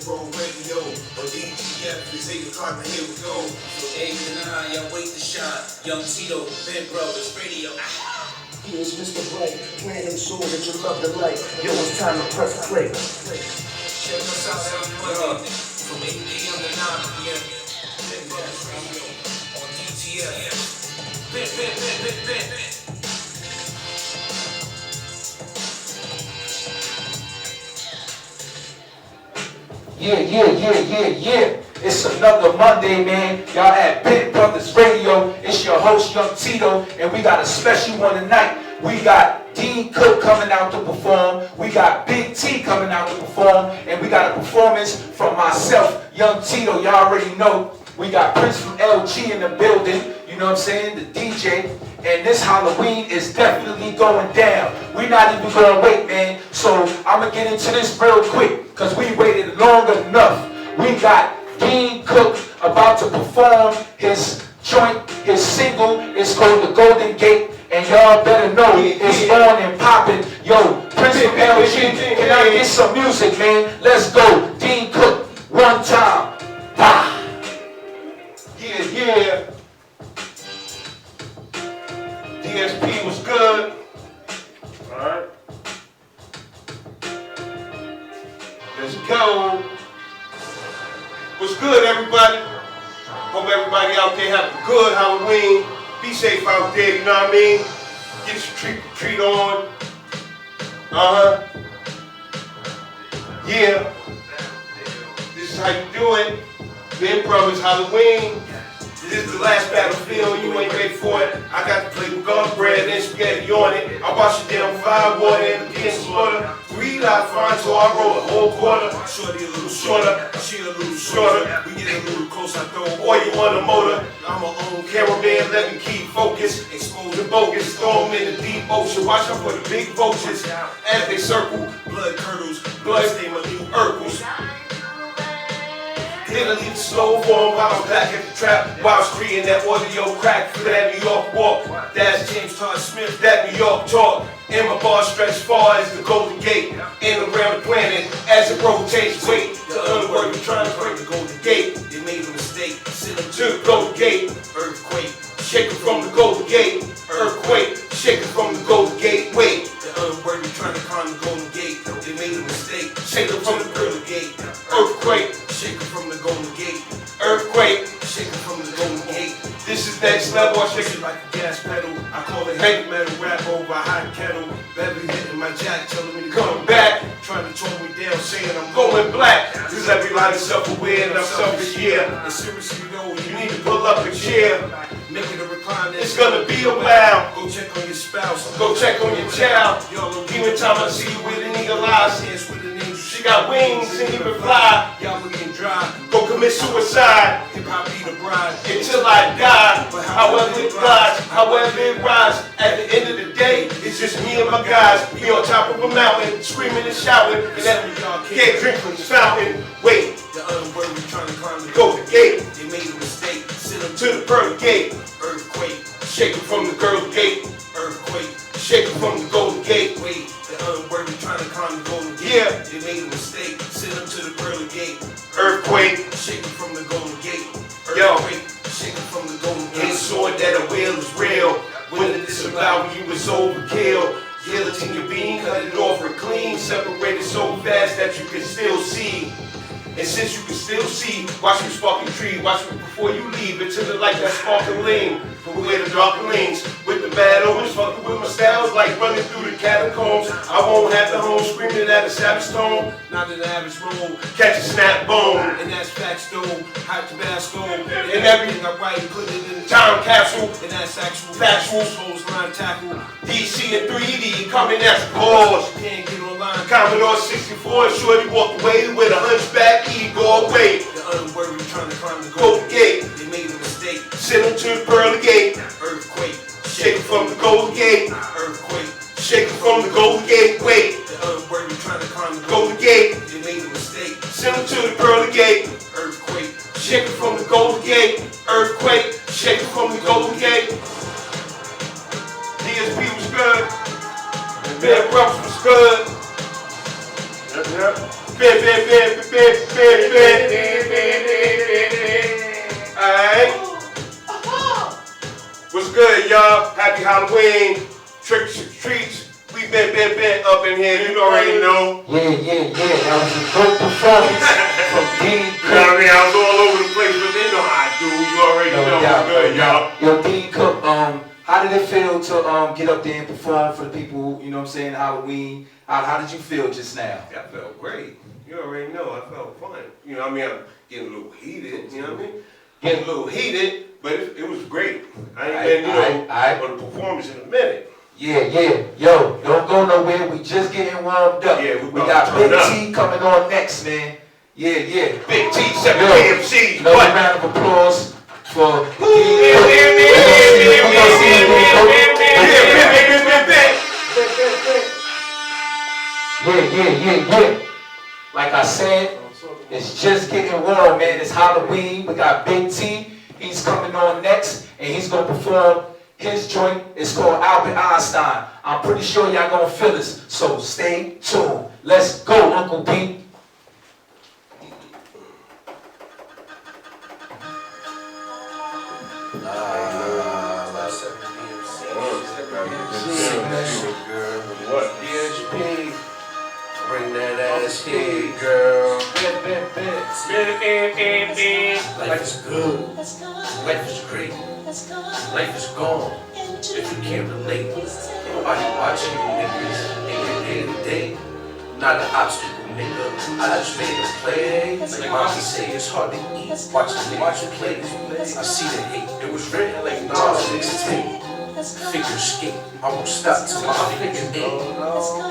Pro Radio or DTF. It's 8 o'clock and here we go. From 8 to 9, y'all wait to shine. Young TITO, Big Brothers Radio. Here's Mr. Bright, playing them songs that you love to like. Yo, it's time to press play. Check us out every Monday from 8 a.m. to 9 p.m. Big Brothers Radio on DTF. Bet. Yeah. It's another Monday, man. Y'all at Big Brothers Radio. It's your host, Young TITO, and we got a special one tonight. We got Dean Cook coming out to perform. We got Big T coming out to perform. And we got a performance from myself, Young TITO. Y'all already know. We got Prince from LG in the building. You know what I'm saying? The DJ. And this Halloween is definitely going down. We're not even going to wait, man. So I'm going to get into this real quick because we waited long enough. We got Dean Cook about to perform his joint, his single. It's called The Golden Gate. And y'all better know it's on and popping. Yo, Prince from LG, can I get some music, man? Let's go. Dean Cook, one time. Bah. Yeah. DSP was good. Alright. Let's go. What's good, everybody? Hope everybody out there have a good Halloween. Be safe out there, you know what I mean? Get your treat on. Yeah. This is how you do it. Big Brothers Halloween. This is the last battlefield, you ain't ready for it. I got to play with garlic and spaghetti on it. I wash it down with fire, water, and again slaughter. Greed I find, so I roll a whole quarter. Shorty a little shorter, she a little shorter. We get a little close, I throw Oil on the motor. I'm a own Cameraman, let me keep focus. Expose The bogus, throw 'em in the deep ocean. Watch out for the big vultures as they circle. blood curdles, Blood stain my new Urkels. Then I leave the slow form while I'm back at the trap. While I was creating that audio crack for that New York walk. That's James Todd Smith, that New York talk. And my bars stretch far as the Golden Gate. And around the planet as it rotates. Wait, the unworthy trying to break the Golden Gate. They made a mistake, sit up To the Golden Gate. earthquake. Shaking from the Golden Gate. Earthquake. Shaking from the Golden Gate. Wait. The unworthy trying to climb the Golden Gate. They made a mistake, Shaking from the Golden Gate. Earthquake. Shaking from the Golden Gate. Earthquake. Shaking from the Golden Gate. This is next level. I shake Shake it it like a gas pedal. I call it heavy metal rap over a hot kettle. Beverly hitting my jack, telling me to Come back. Trying to tone me down, saying I'm Going black. Cause every line is self-aware and I'm selfish, yeah. And seriously, though, You need to pull up a chair. make it a recline. It's gonna be a while. Go check on your spouse. Go check on your child. Y'all don't Even time I see you with an eagle eyes. dance with the names. She got wings and even fly. Y'all looking dry. Go commit suicide Hip hop be the bride. until I die. However it glides, however it rides. At the end of the day, it's just me and my guys. We on top of a mountain, screaming and shouting. And then y'all can't drink from the fountain. Wait, The unworthy trying to climb the Golden Gate. They made a mistake. Sit up To the pearly gate. earthquake. Shaking from the Golden Gate. Earthquake. Shaking from the Golden Gate. Wait, the unworthy trying to climb the Golden Gate. Yeah. They made a mistake. Sit up to the pearly gate. Earthquake. Shaking from the Golden Gate. Yo. Earthquake. Shaking from the Golden And Gate. sword that a will is real. When it is about you, it's overkill. Guillotine your bean, cut it off real clean. Separate it so fast that you can still see. And since you can still see, watch me spark your tree. Watch me before you leave until the light that sparkling. From where the dark lanes with the bad omens, fucking with my styles like running through the catacombs. I won't have the home screaming at a savage tone. Not an average roll. Catch a snap bone. And that's facts though. Hot Tabasco. And everything I write, put it in the Time capsule. And that's actual Factual. Souls line tackle. DC and 3D coming as a pause. You can't get online. Commodore 64, shorty walked away with a hunchback ego away. The unworthy trying to climb the Golden Gate, They made a mistake. send him to the pearly gate. Earthquake. Shaking from the Golden Gate, Earthquake. shaking from the Golden Gate. Wait, The unworthy trying to climb the Golden Gate, They made a mistake. send him to the pearly gate. Earthquake. Shaking from the Golden Gate, earthquake, shaking from the Golden Gate. DSP was good, Big Brothers was good. Yep. Alright. What's good, y'all? Happy Halloween. Tricks and treats. We been up in here. You already know. Yeah. That was a good performance from Dean You know what I mean? I was all over the place, but they know how I do. You already know. What's good, y'all? Yo, Dean Cook, how did it feel to get up there and perform for the people, you know what I'm saying, Halloween? How did you feel just now? I felt great. You already know. I felt fun. You know what I mean? I'm getting a little heated. You know what I mean? Getting a little heated, but it was great. I ain't been, on the performance in a minute. Yeah. Yo, don't go nowhere. We just getting warmed up. Yeah, we got Big T coming on next, man. Yeah. Big T, 7 AMC. Another round of applause for Yeah. Like I said, it's just getting warm, man. It's Halloween. We got Big T. He's coming on next, and he's gonna perform his joint. It's called Albert Einstein. I'm pretty sure y'all gonna feel this, so stay tuned. Let's go, Uncle Pete. What? DHP, bring that ass here, girl. Life is good. Life is great. Life is gone. If you can't relate, nobody watching you niggas in your day-to-day. Not an obstacle, nigga. I just made a play. Like mommy say, it's hard to eat. Watching niggas play. I see the hate. It was written like Nas mixtape. Figure skate, I won't stop till my figure eight.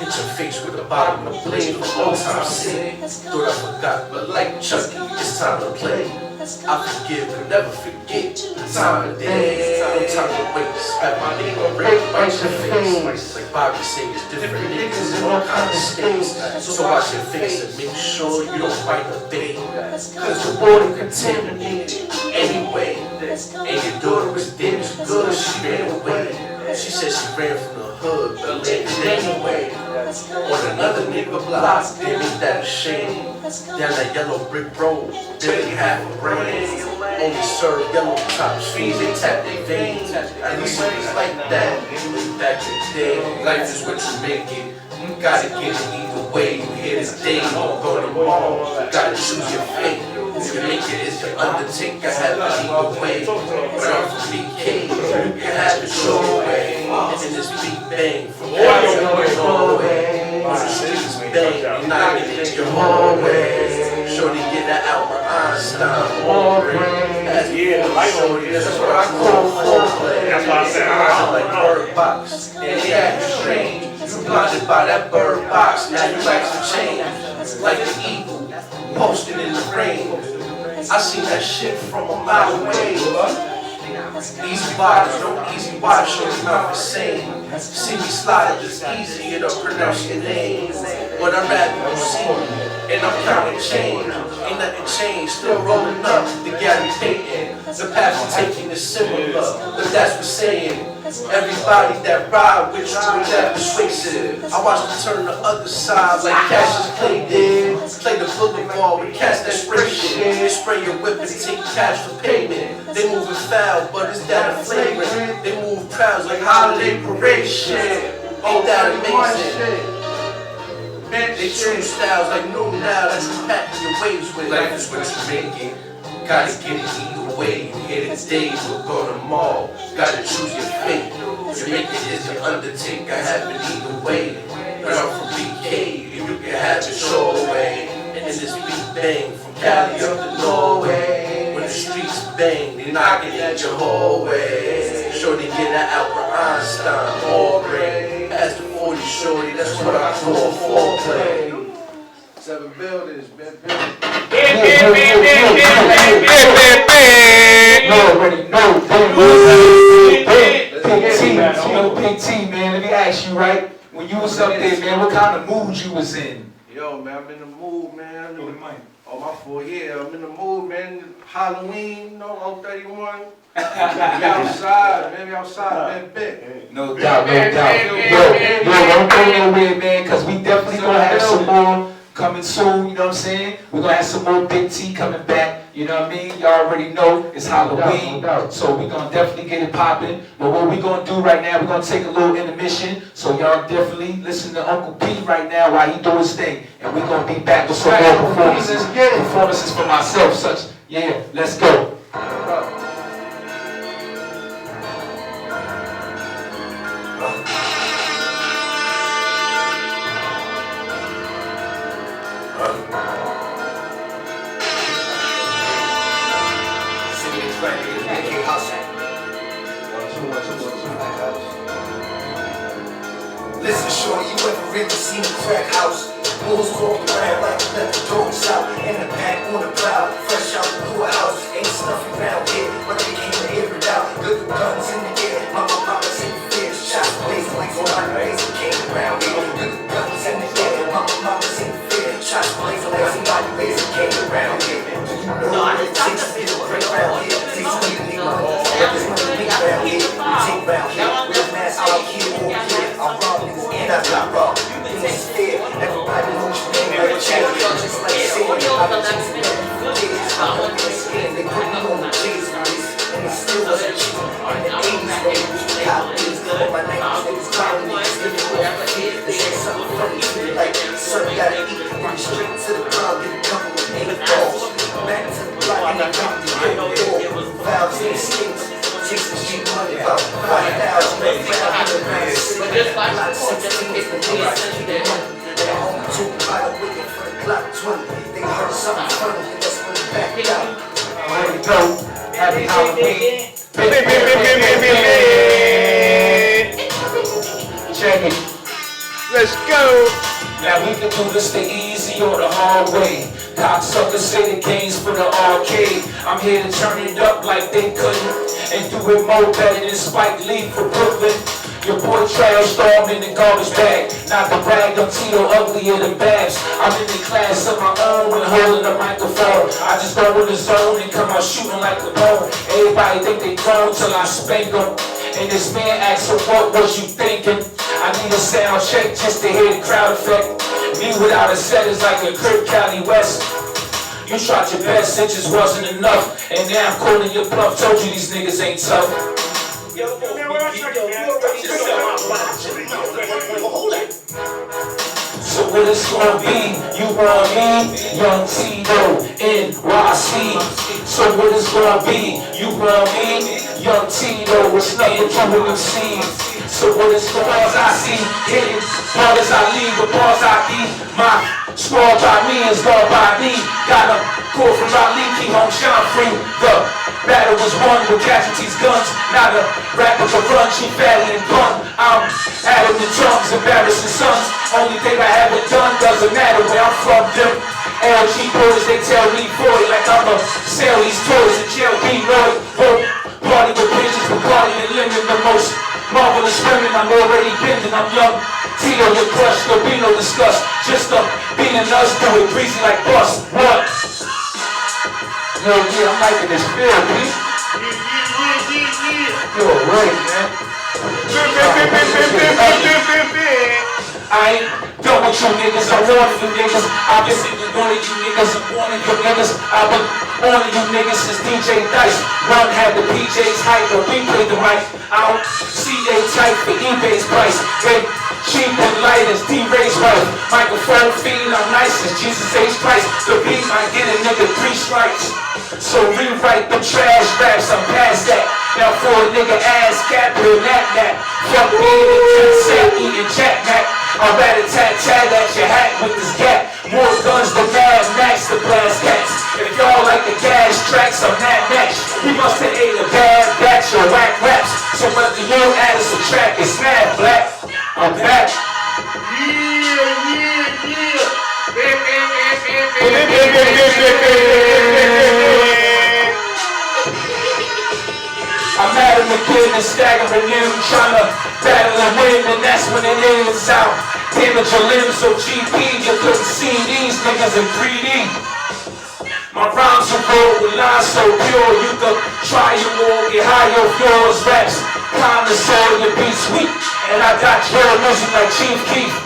Hit your face with the bottom of the blade for old time's sake. Thought I forgot, but like Chucky, it's time to play. I forgive and never forget. Time of day, no time to waste. Have my nigga break, bite your face. Like Bobby say, it's different niggas in all kinds of states. So watch your face and make sure you don't bite the bait. Cause the water contaminated anyway. And your daughter was damn good, she ran away. She said she ran from the hood, but landed anyway. On another nigga block, damn ain't that a shame. Down that yellow brick road, barely half a brain. Only serve yellow tops, fees they tap their veins. At least it was like that, back in the day. Life is what you make it. You gotta get it either way. You here today, don't go tomorrow. Gotta choose your fate. If you make it, it's your undertaker. Have it either way. But I'm from BK, you can have it your way. And this beat bang from California to Norway. On the streets bang, you're not getting your whole way. Shorty get that Albert Einstein all shorty, that's what I call foreplay. That's why I said I like Bird Box. And they act strange. You blinded by that Bird Box. Now you like some change. Like an eagle posted in the rain. I seen that shit from a mile away. Easy bodies, no easy watch, it's not the same. See me slide, it's easier to pronounce your name. But I'd rather you see me, and I'm counting change. Ain't nothing changed, still rolling up the Gary Payton. The path you're taking is similar, but that's what's saying. Everybody that ride with you is that persuasive. I watch them turn the other side like Cassius Clay did. Play the boulevard with cats that spray shit. Spray your whip and take cash for payment. They moving foul, but it's that a flagrant. They move crowds like holiday parade shit. Ain't that amazing? They choose styles like new now that you packing your waves with. Life is what you make it. Gotta get it either way. You here today, we'll go tomorrow. Gotta choose your fate. You make it is your undertaker. Have it either way. But I'm from BK, and you can have it your way. And then this beat bang from Cali up to Norway. When the streets bang, they knocking at your hallway. Shorty get that Albert Einstein all gray. Past the 40 shorty, that's what I call foreplay. 7 buildings, been building. You already know, Big T, man, let me ask you, right? When you was up there, man, what kind of mood you was in? Yo, man, I'm in the mood, man. Oh, my fault, yeah, I'm in the mood, man. Halloween, you know, 31. We outside, man, we outside, man, big. No doubt. Yo, don't go nowhere, man, because we definitely gonna have some more coming soon, you know what I'm saying? We're gonna have some more Big T coming back, you know what I mean? Y'all already know it's Halloween, so we're gonna definitely get it popping. But what we're gonna do right now, we're gonna take a little intermission, so y'all definitely listen to Uncle P right now while he do his thing. And we're gonna be back with some more performances for myself, such, yeah, let's go. Listen, shorty, you ever really seen a crack house? Bulls walk around like they let the dogs out. In the back on the plow, fresh out the courthouse. Ain't stuffy round here, but they came to air it out. Good with guns in the air, mama's in fear. Shots blazing like somebody blazing came around here. Good with guns in the air, mama's in fear. Shots blazing like somebody blazing came around here. Do you know what it takes to get a break around here? Takes to get a nigga money. There's money big around here. We take round here. We're mass out here all year. I'm rob niggas and I got robbed. Things is fair. Everybody knows your name. Never change. Just like sin. I've been chasing every years. I'm on their skin. They put me on the chase list. And it still wasn't cheap. In the 80s, when we was colonies. But my 90s, niggas colonies. Living off the kid. They say something funny to me. Like, son, gotta eat. Get straight to the club. Get a couple of 8 balls. Back to the block. And I come to get the door. Valves in the skates. Takes the street money about 5,000. But just like the court, just in case the police send you there. They're home talking about a wicked for the clock 20. They heard something funny and that's when they back it out. There we go. Happy Halloween. Check it. Let's go. Now we can do this the easy or the hard way. Cocksuckers say the game's for the arcade. I'm here to turn it up like they couldn't, and do it more better than Spike Lee for Brooklyn. Your boy trash storm in the garbage bag. Not the brag, I'm Tito uglier than Babs. I'm in the class of my own when holding a microphone. I just go in the zone and come out shooting like a bone. Everybody think they grown till I spank them. And this man asks, so what was you thinking? I need a sound check just to hear the crowd effect. Me without a set is like a Crip Cali West. You tried your best, it just wasn't enough. And now I'm calling your bluff, told you these niggas ain't tough. So what it's gonna be, you want me, Young Tito, NYC. So what it's gonna be, you want me, Young Tito, it's nothing to MC. So what it's gonna be, as I see, hitting, hard as I leave, but bars I eat. My squad by me is gone by me. Got a call from Raleigh, keep home shine free. The battle was won with casualties, guns. Not a rapper for run, she fatty and blunt. I'm adding the drums, embarrassing sons. Only thing I haven't done doesn't matter where I'm from. Them LG boys, they tell me boy like I'ma sell these toys in jail. Be Lloyd, party with bitches, Bacardi and lemon. The most marvelous women I'm already bending. I'm young Tito, your crush, there'll be no discuss. Just being us, do it breezy like bus. What? Yo, yeah, I'm liking this feel, P. Yo, right, man. I ain't done with you niggas, I'm warning you niggas. I've been singing one of you niggas, I'm warning you niggas. I've been warning you niggas since DJ Dice. Run had the PJ's hype, but we played the mic. I don't see they type for eBay's price. They cheap and light as D-Ray's wife. Microphone fiend, I'm nice as Jesus H. Christ. The beat might get a nigga 3 strikes. So rewrite them trash raps, I'm past that. Now for a nigga ass cap, real nap. Fuck me and set eating Jack Mac. I'd rather tat at your hat with this gap. More guns than Mad Max to blast cats. If y'all like the gas tracks, I'm that match. We must have ate a bad batch of whack raps. So whether you add us a track, it's mad black. I'm back. I'm mad at McKinn and staggering in, trying to battle and win, and that's when it ends out. Damage your limbs, so GP, you couldn't see these niggas in 3D. My rhymes are rolled with lines so pure, you could try your more, get high off yours. Raps, kind of soul, your beat sweet, and I got your music like Chief Keef.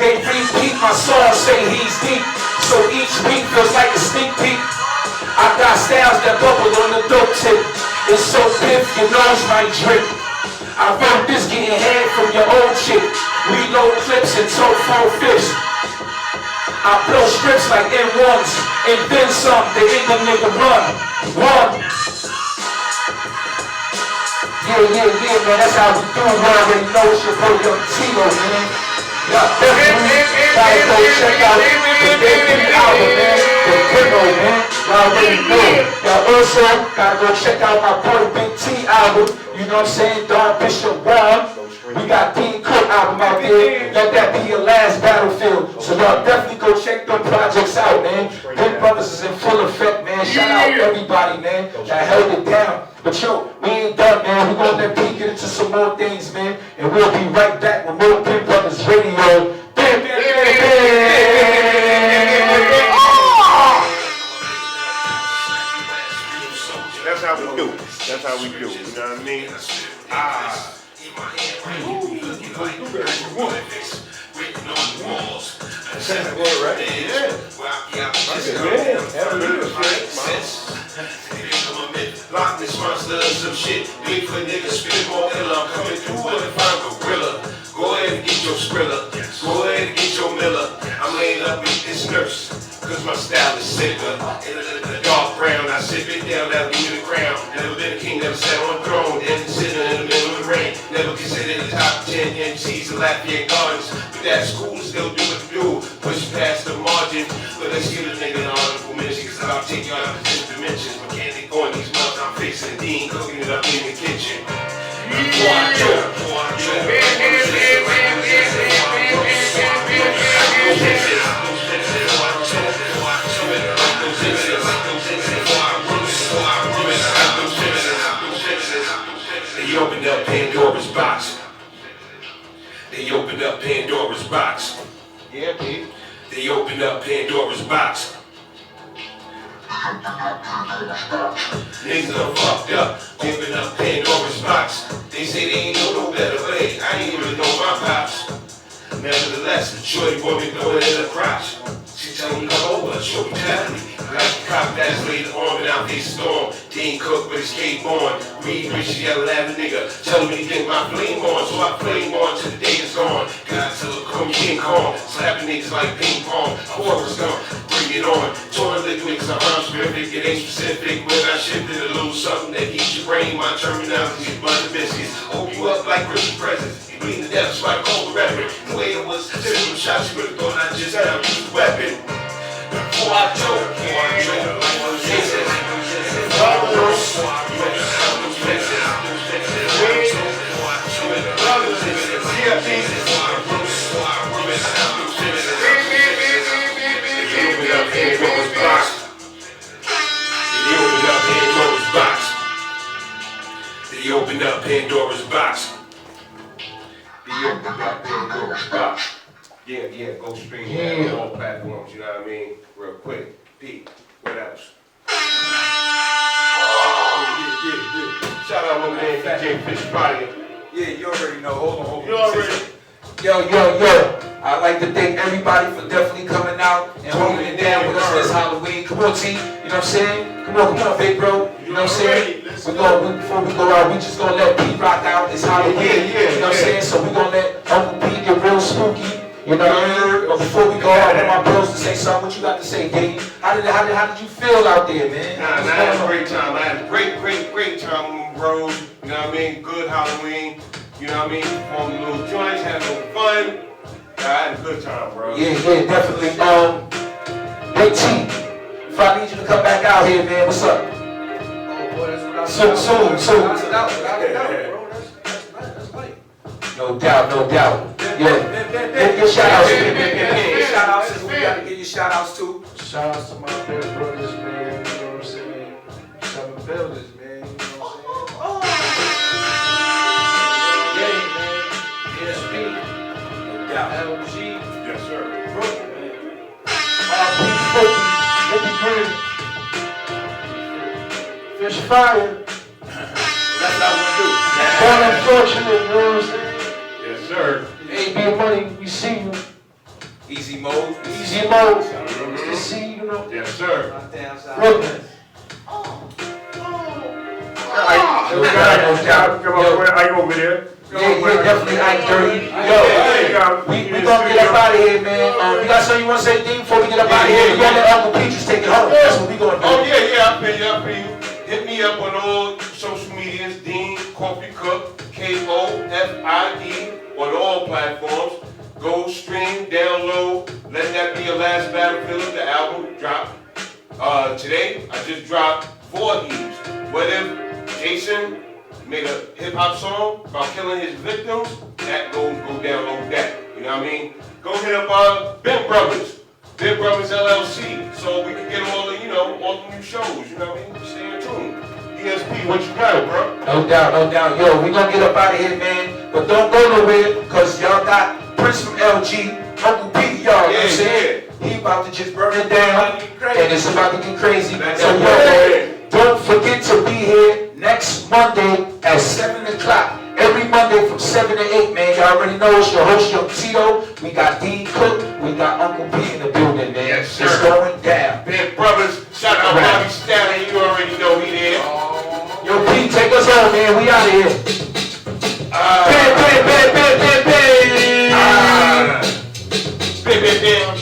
They repeat my song, say he's deep. So each week feels like a sneak peek. I got styles that bubble on the dope tip. It's so piff, your nose might drip. I wrote this getting head from your old chick. Reload clips and tote 4/5. I blow strips like M1s. And then some, they ain't the nigga run. Yeah, man, that's how we do it. You already know it's your boy Young Tito, man. Y'all definitely gotta go check out the debut album, man. The Primo, man. Y'all already know. Y'all also gotta go check out my boy Big T album. You know what I'm saying? Don Bishop One. We got Dean Cook album out there. Let that be your last battlefield. So y'all definitely go check them projects out, man. Big Brothers is in full effect, man. Shout out everybody, man, that held it down. But yo, we ain't done, man. We're gonna let P get into some more things, man. And we'll be right back with more Big Brothers Radio. That's how we do. That's how we do. You know what I mean? That's good, right? Yeah. Lock this monster of some shit. Big for niggas spit more illa. I'm coming through with a fine gorilla. Go ahead and get your Skrilla. Go ahead and get your Miller. I'm laying up with this nurse, cause my style is sicker. In a dark brown, I sit it down, that'll give me the crown. Never been a king, never sat on a throne. Never sitting in the middle of the rain. Never considered the top 10 MCs of Lafayette Gardens. But that's cool, still do what you do. Push past the margin. But let's give a nigga an honorable mention, cause I'll take you out of different dimensions. Mechanic on these months, I'm fixing Dean, cooking it up in the kitchen. They opened up Pandora's box. They opened up Pandora's box. Yeah, Pete. They opened up Pandora's box. Niggas done fucked up, open up Pandora's box. They say they ain't know no better way. I ain't even know my pops. Nevertheless, shorty boy been throwing in the crotch. She tell me come over, show me tally. Like the cop that's laid on and out this storm. Dean Cook with his cape on. Reed Rich, yellow laughing nigga. Tell me he think my flame on, so I flame on till the day is gone. God tell her come King Kong. Slapping niggas like ping pong. Chorus gun, bring it on. Torn liquid cause I'm terrific. It ain't specific. When I shifted a little something that heats your brain. My terminology is butter biscuits. Hold you up like Christmas presents. You bleed to death, so I call the reverend. The way it was, sending them shots, you would've thought I just had a used weapon. Before I joke, They opened up Pandora's box. They opened up Pandora's box. Yeah, go stream that on all platforms, you know what I mean? Real quick. Pete, what else? Yeah. Shout out my man DJ Fish Fire. Yeah, you already know. Hold on. You already. Yo. I'd like to thank everybody for definitely coming out and holding it down with us this Halloween. Come on, T. You know what I'm saying? Come on, big bro. You know what I'm saying? Before we go out, we just gonna let P rock out. It's Halloween. You know what I'm saying? So we gonna let Uncle P get real spooky. You know what I mean? But before we go out, I want my bros to say something. What you got to say, D? How did you feel out there, man? I had a great time. I had a great time with my bros. You know what I mean? Good Halloween. You know what I mean? Performed little joints, had a little fun. I had a good time, bro. Yeah, definitely. Big T, if I need you to come back out here, man, what's up? Oh, boy, that's Soon. without a doubt, bro. That's light. No doubt. Yeah. Give shout outs. Give shout outs. We got to give you shout outs too. Shout outs to my big brothers, man. You know what I'm saying? 7 builders, man. You know what I'm saying? Yeah, man. ESP. No doubt. LG. Yes, sir. Brooklyn, man. Fish Fire. That's how we do. Born unfortunate, you know what I'm saying? Yes, sir. AB Money, we see you. Easy Mode. Easy Mode. Good to see you, know. Yes, sir. Brooklyn. I over there. Yeah, definitely Ike Dirty. Yo, we gonna get up out of here, man. You got something you wanna say, Dean, before we get up out of here? You gotta let Uncle Peaches take it home. That's what we gonna do. Oh, yeah, I feel you. Hit me up on all social medias, Dean Coffee Cook, Kofie, on all platforms. Go stream, download, let that be your last battlefield. The album dropped. Today, I just dropped 4 EPs. What if Jason made a hip-hop song about killing his victims? That go download that. You know what I mean? Go hit up Ben Brothers LLC, so we can get all the new shows. You know what I mean? Stay tuned. ESP, what you got, bro? No doubt. Yo, we gonna get up out of here, man. But don't go nowhere, cause y'all got Prince from LG, Uncle P, y'all. You know what I'm saying? He about to just burn it down, and it's about to get crazy. So yo, don't forget to be here next Monday at 7 o'clock. Every Monday from 7 to 8, man. Y'all already know it's your host, Young Tito. We got Dean Cook. We got Uncle P in the building, man. Yes, sir. It's going down. Ben Brothers, shout out Bobby Stallion. You already know he there. Yo, P, take us home, man. We out of here. Ben.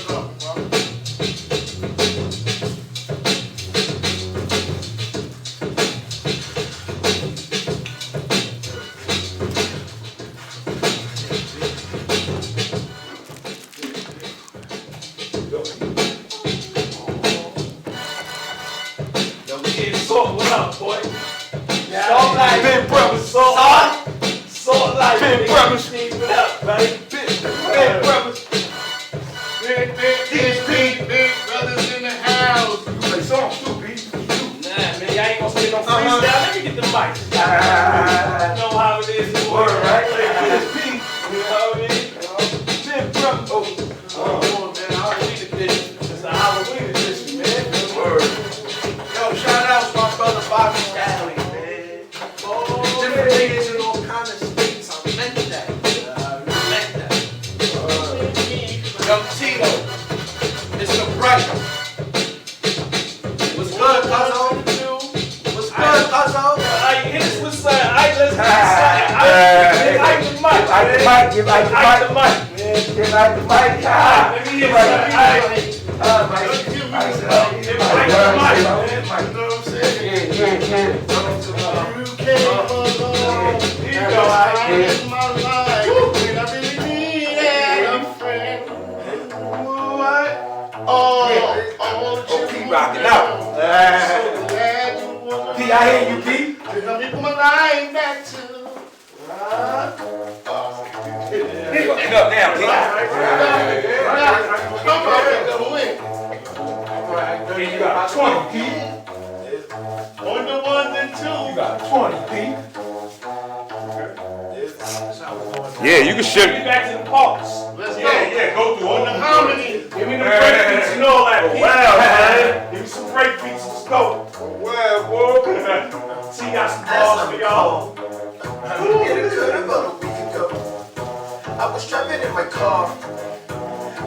What up, boy? Salt like Ben Brothers. Salt like Ben Brothers. What up, buddy? Ben Brothers. Big brothers in the house. You play songs too, B. Nah, man, y'all ain't gonna say no freestyle. Let me get the mic. You know how it is. Word, right? You know how it is. Ben Brothers. Oh, man, Halloween edition. It's a Halloween edition, man. Word. Yo, shout out to my brother Bobby Stallion, man. Different niggas in all kind of states. I meant that. Young Tito, Mr. Bright. What's good, Cuzzo? What's good, Cuzzo? Hit us with something. Let's get the mic. Give Ike the mic. Let me hear something. You know what I'm saying? You came along. Here you go, In my life, when I really needed a friend. What? Oh, P rocking out. so glad you wanna P, I hear you, P. to help me put my life back to. Fucking up now, P. Come You got 20, P. on the ones and twos. You got 20, P. Yeah, you can shift. Get back to the parks. Let's go. Yeah, go through all On the the harmony. Give me the breakbeats and all that. Wow, man. Give me some breakbeats. Let's go. Wow, boy. See, got some balls for y'all. It could about a week ago. I was driving in my car,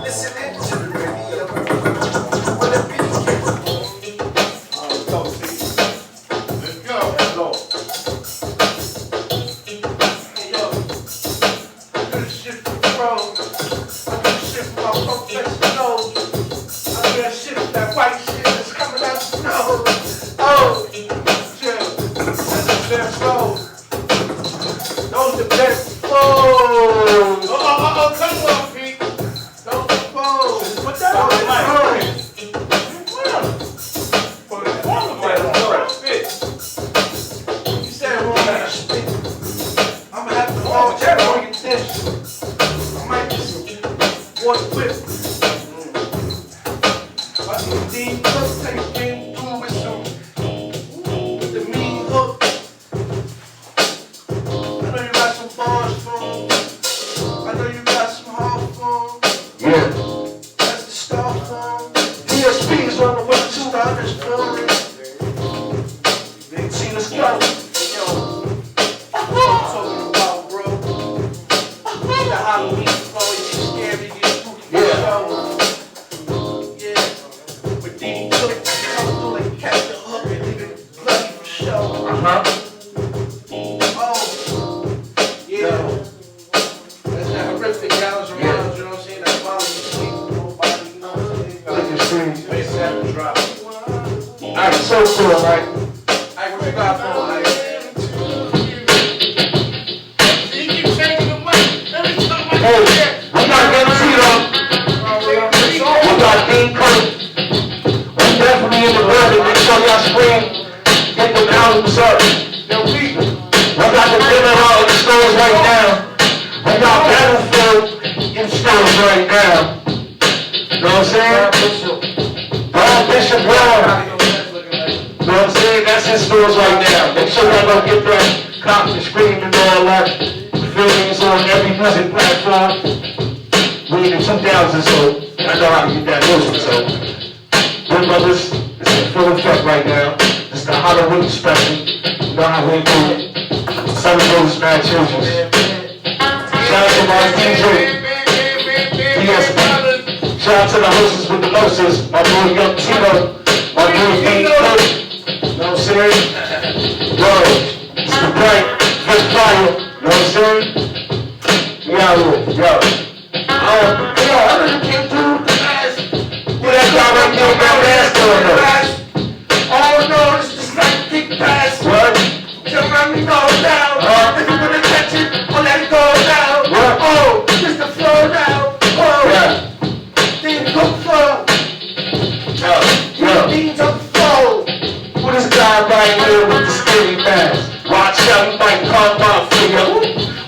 listening to the radio. When the beat came on, Let's go. hey yo, I do the shit for the road. I do the shit for my professionals. I do that shit for that white shit that's coming out the nose. Oh, chill. That's the best road. Those the best flows. Come on, Pete. Alright, so cool, right? Hey, what you got for me? You keep changing the mic every time I Hey, hear it. we got Young Tito. We got Dean Cook. We definitely in the building. Make sure y'all scream. Get them albums up. We got the dinner out in the stores right now. We got Battlefield in stores right now. You know what I'm saying? Brian Bishop Brown. You know what I'm saying? That's in stores right now. Make sure y'all go get that cop and scream and all that. Feel me? It's on every music platform. We in the 2000s, so I know how to get that music. So, good brothers, it's in full effect right now. It's the Halloween special. You know how we do it. Celebrating mad children. Shout out to my DJ. DSP. Shout out to the hostess with the mostest. My boy Young Tito. My boy Dean Cook. You know what I'm saying? Yo, it's the bright, good fire. You know what I'm saying? We out here. Yo. Yo, I really came through the last. Where that guy right there with that mask on though? Oh no, it's just like a big pass. What? Just let me go down. If you're gonna catch it, I'll let it go down. What? Oh, it's the flow now. Oh, Yeah. then go flow. Yo. Beans on the flow. What is guy right here with the skinny mask? Watch out, you might come up for you.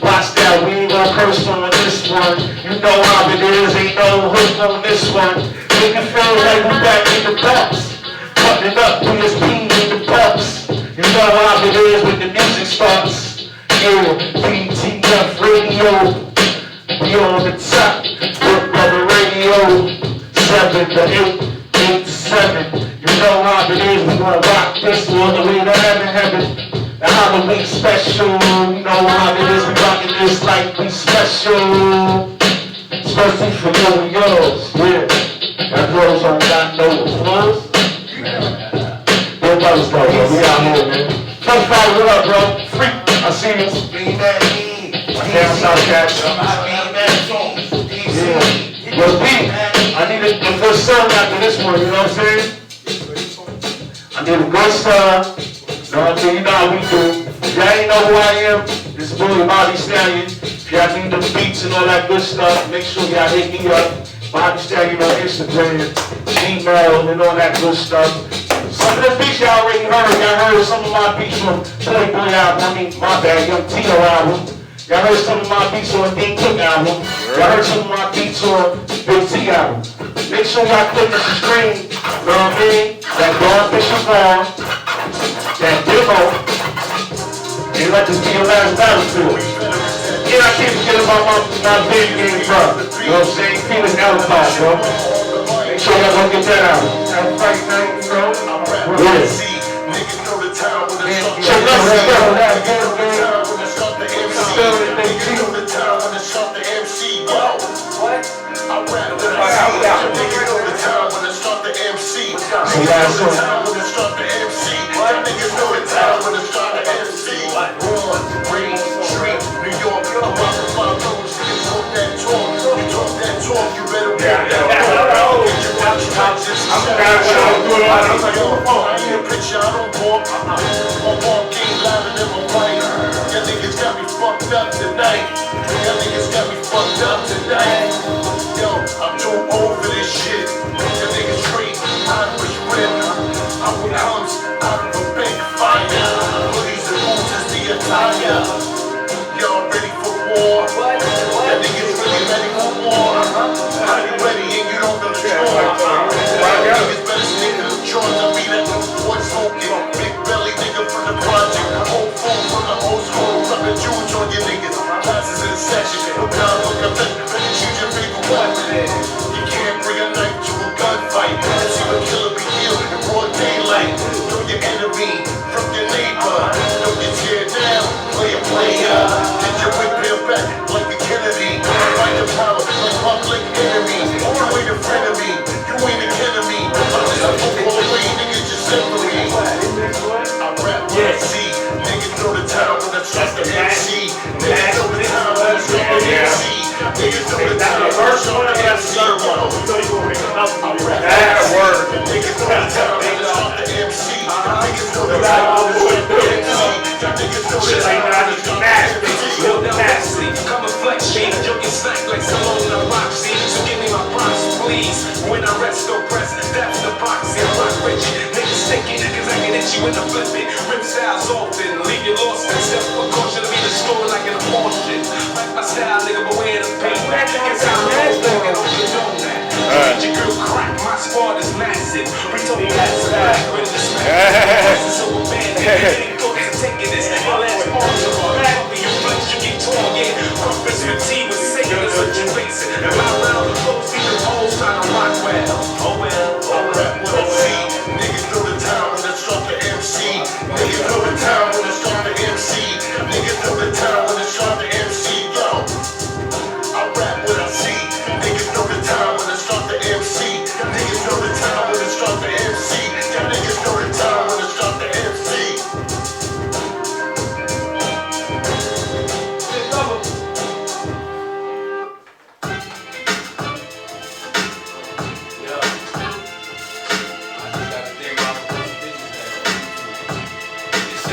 Watch that, we ain't gonna curse on this one. You know how it is, ain't no hook on this one. Make it feel like we back in the box. Cutting up PSP in the box. You know how it is when the music starts. Yeah, PTF radio. We on the top, Big Brother Radio. 7 to 8, 8 to 7. You know how it is, we gonna rock this all the way to heaven. The Halloween special, you know how it is, we rockin' this like we special. Especially for you and yours, yeah. That girls don't got no applause. Good brothers though, bro. We out here, man. First five, what up, bro? Freak, I see you. Down South Cats. Yeah. Yo, B, I need the first song after this one, you know what I'm saying? I need a good song. You know what I'm saying? You know how we do. If y'all ain't know who I am, this is Bully Bobby Stallion. If y'all need the beats and all that good stuff, make sure y'all hit me up. Bobby Stallion on Instagram, Gmail, and all that good stuff. Some of the beats y'all already heard. Y'all heard some of my beats from Playboy album, I mean, my bad, Young Tito album. Y'all heard some of my beats on Dean Cook album. Y'all heard some of my beats on Big T album. Make sure y'all click the screen, you know what I mean? That Dawn Bishop on, that demo, and let this be your last battlefield. Yeah, I can't forget about my big game, bro. You know what I'm saying? Feeling alcohol, bro. Make sure y'all go get that out. Have a fight night, you know? Yeah. Check out the stuff. Yo, I'm too old for this shit. Your niggas straight, Irish whip. I'm with comes out of a big fire. Hoodies and boots is the attire. Y'all ready for war? That niggas really ready for war. How you ready and you don't know the score? Niggas better stick to the joints and be that Newport smoking. Big belly nigga from the project. Old phone from the old school. From the Jews on your niggas. Classes in the flip it. Rip styles often, leave you lost in self-precaution. To be the store like an abortion. Like my style, nigga, but where the pain? It's how I'm looking on the know that. Your girl crack, my squad is massive. We told you that's back, ready to smash. So abandoned, thoughts of taking this. My last parts of our back, you flex, you get torn, yeah. Purpose fatigue was saying it's what you facing. And my round of clothes, see the hoes trying to rock well. Oh well, oh rap what I see. Niggas know the time when it's drop the MC. Niggas know the time when it's drop the MC. Niggas know the time when it's drop the MC. Yo, I rap what I see. Niggas know the time when it's drop the MC. Niggas know the time when it's drop the MC. Y'all niggas know the time when it's drop the MC.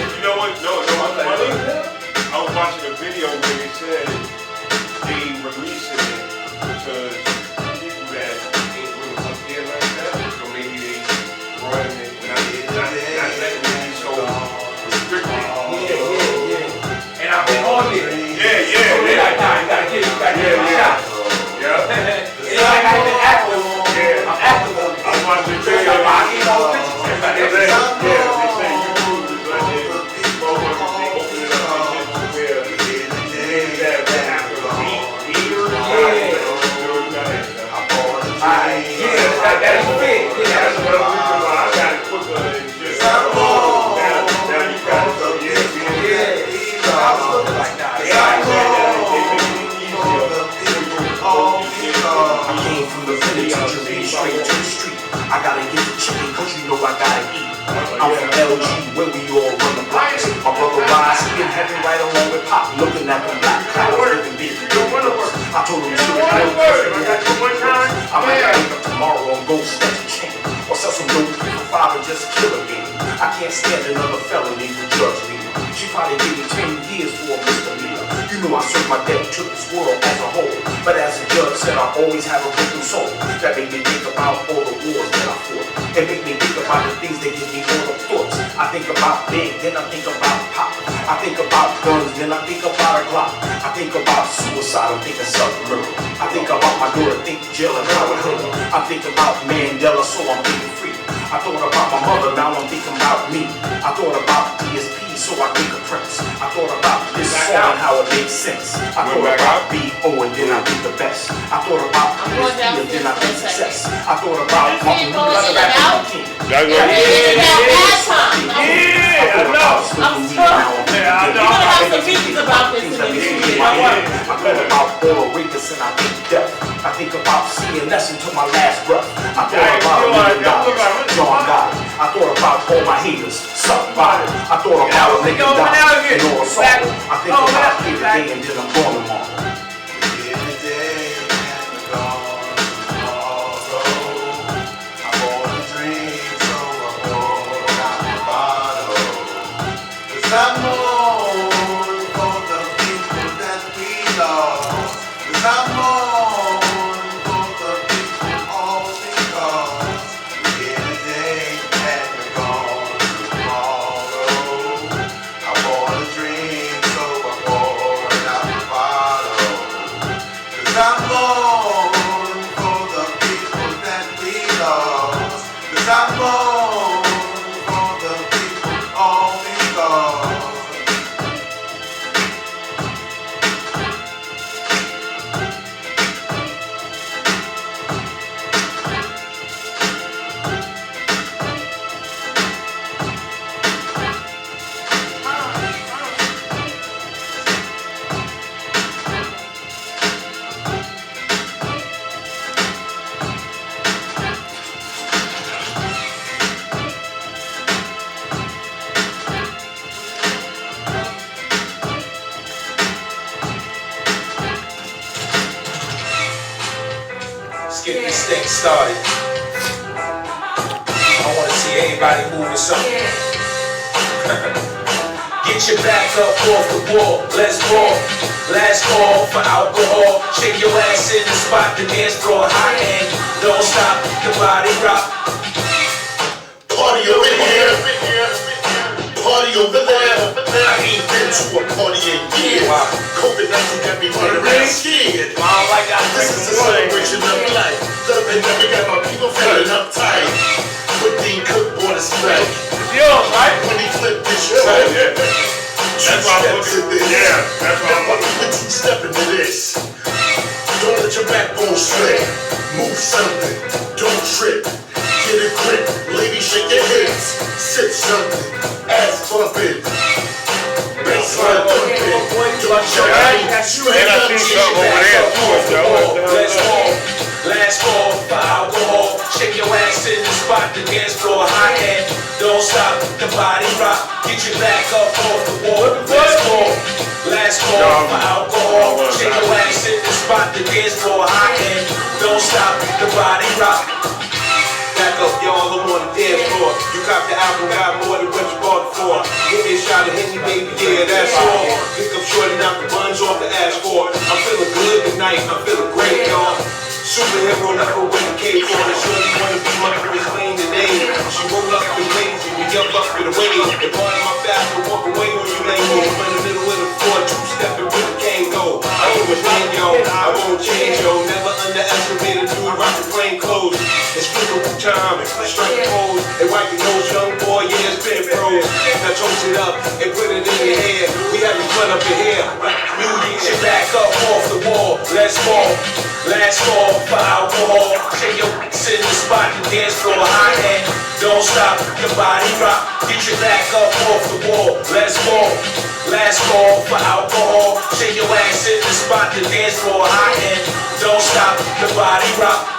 You know what? No, what's funny? I was watching a video where they said they releasing it because people that ain't really up there like that, so maybe they running it, not letting it be so restricted. And I've been on it. Yeah. So they like, nah, you gotta get a shot. Yeah. It's like I been active. Yeah. I'm active on it. I was watching a So video. I'm getting all the pictures. They say you prove it, but then motherfuckers, they open it up and shit to where things that happen to me here. That is fit. That's what I'm reason why I got it quicker and shit. Now you got it, so yeah. I was looking like that. I came from the village to Jamaica, straight to the street. I gotta get the chicken, cause you know I gotta eat. I'm from LG, where we all run the blocks. My brother Rise, he in heaven right along with Pop, looking at the black clouds, living big. I told him, shit, I might wake up tomorrow and go snatch a chain. Or sell some dope for $5 and just kill a game. I can't stand another felony with Judge Lee. She probably gave me 10 years for a misdemeanor. You know I served my debt to this world as a whole. But as the judge said, I always have a broken soul. That made me think about all the wars that I fought. It made me think about the things that give me all the thoughts. I think about big, then I think about pop. I think about guns, then I think about a Glock. I think about suicide, I'm thinking self-murder. I think about my daughter, think jail and how it hurt her. I think about Mandela, so I'm thinking free. I thought about my mother, now I'm thinking about me. I thought about DSP, so I think of Prince. I thought about this song, how it makes sense. I thought about B.O. and then I think the best. I thought about DSP and then I think success. I thought about Martin Luther King. That's Yeah, I know. I'm strong. You're gonna have some meetings about this in the future. I thought about all rapists and I think death. I think about CNS until my last breath. I thought about John Gotti. I thought about all my haters, something about it. I thought about a nigga dying and all assault. I think about here today and then I'm gone tomorrow. Here today and gone tomorrow. I bought a dream, so I poured out my bottle. 'Cause I mourn for the people that we lost. 'Cause I mourn for the people all because we're here today and we're gone tomorrow. I bought a dream, so I poured out my bottle. 'Cause I mourn for the people that we lost. 'Cause I mourn for the people all because. Let's get this thing started. I want to see everybody moving something. Get your back up off the wall, let's ball. Last call for alcohol. Shake your ass in the spot, the dance floor hot and don't stop, your body rock. Party up in here. party over there. I ain't been to a party in years. COVID-19 got me running around scared. This is a celebration of life. Love and never got my people feeling uptight. But Dean Cook bought us back. Yours, right? When he flipped this track. That's why I'm looking. Yeah, that's why I'm looking. Put two-step into this. Don't let your backbone slip. Move something. Don't trip. Get a grip. Ladies, shake your hips. Sip something. Ass bumping. Baseline thumping. Don't jump in. You ain't And I seen something over there too. Let's walk, last call for alcohol. Shake your ass in the spot, the dance floor high end. Don't stop, the body rock. Get your back up off the wall. Let's call, last call for alcohol. Shake your ass in the spot, the dance floor high end. Don't stop, the body rock. Back up, y'all, I'm on the dance floor. You cop the album, got more than what you bought it for. Give me a shot of Henny, baby, yeah, that's all. Pick up shorty, knock the buns off the asphalt. I'm feeling good tonight, I'm feeling great, y'all. Superhero never win the cave for the shorty wanna be my first claim today. She roll up the lazy, we jump up for the way. And part of my fast to walk away when you lay me. I'm in the middle of the floor, two-stepping with the cane go. I do a thing, yo, I won't change, yo. Never underestimate a dude rockin' plain clothes. It's critical time, strike a pose. And wipe your nose, young boy, yeah, it's been froze. Now toast it up and put it in your hair. We having fun up in here. New Year, back up off the wall, let's fall. Last call for alcohol. Shake your sit in the spot, the dance floor high end. Don't stop, your body rock. Get your back up off the wall, let's fall. Last call for alcohol. Shake your ass in the spot, the dance floor high end. Don't stop, the body rock.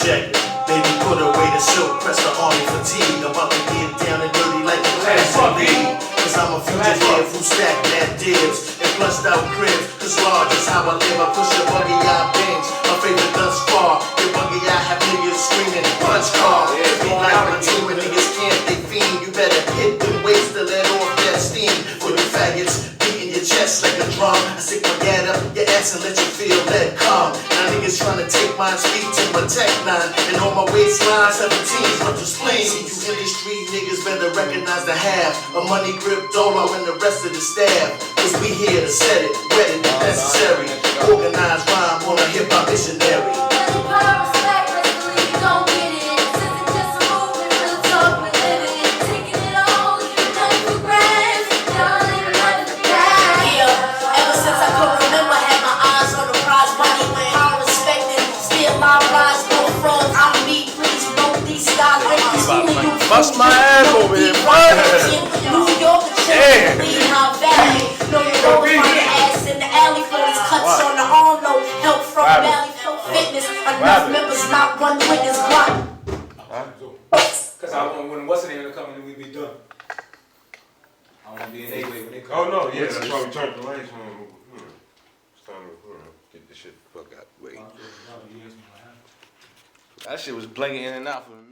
Check, baby, put away the silk, press the army fatigue. I'm about to get down and dirty like the classic league. Cause I'm a fugitive who stack mad dibs and flushed out cribs. Cause large is how I live, I push your buggy out bins. My favorite thus far, your buggy I have niggas screaming, punch car. Be like my team when niggas can't, they fiend. You better hit them weights to let off that steam. For you faggots, beating your chest like a drum. I stick my gat up your ass and let you feel that come. Now niggas tryna take mine, speak to my tech 9. And on my waistline, 17's worth of spleen. See you industry niggas better recognize the half of money grip dolo and the rest of the staff. Cause we here to set it, wet it if necessary. Organized rhyme on a hip hop missionary. Bust my ass over here, man. New York, Damn. Know your roll on the ass in the alley for his cuts on the arm low. Help from Valley Flow Fitness. Enough members, not one witness. Cause I want when what's the name to come and we be done. I want to be in a way when they come. Oh no, yeah, that's why we turned the lights on. It's time to get this shit the fuck out the way. That shit was blinking in and out for a minute.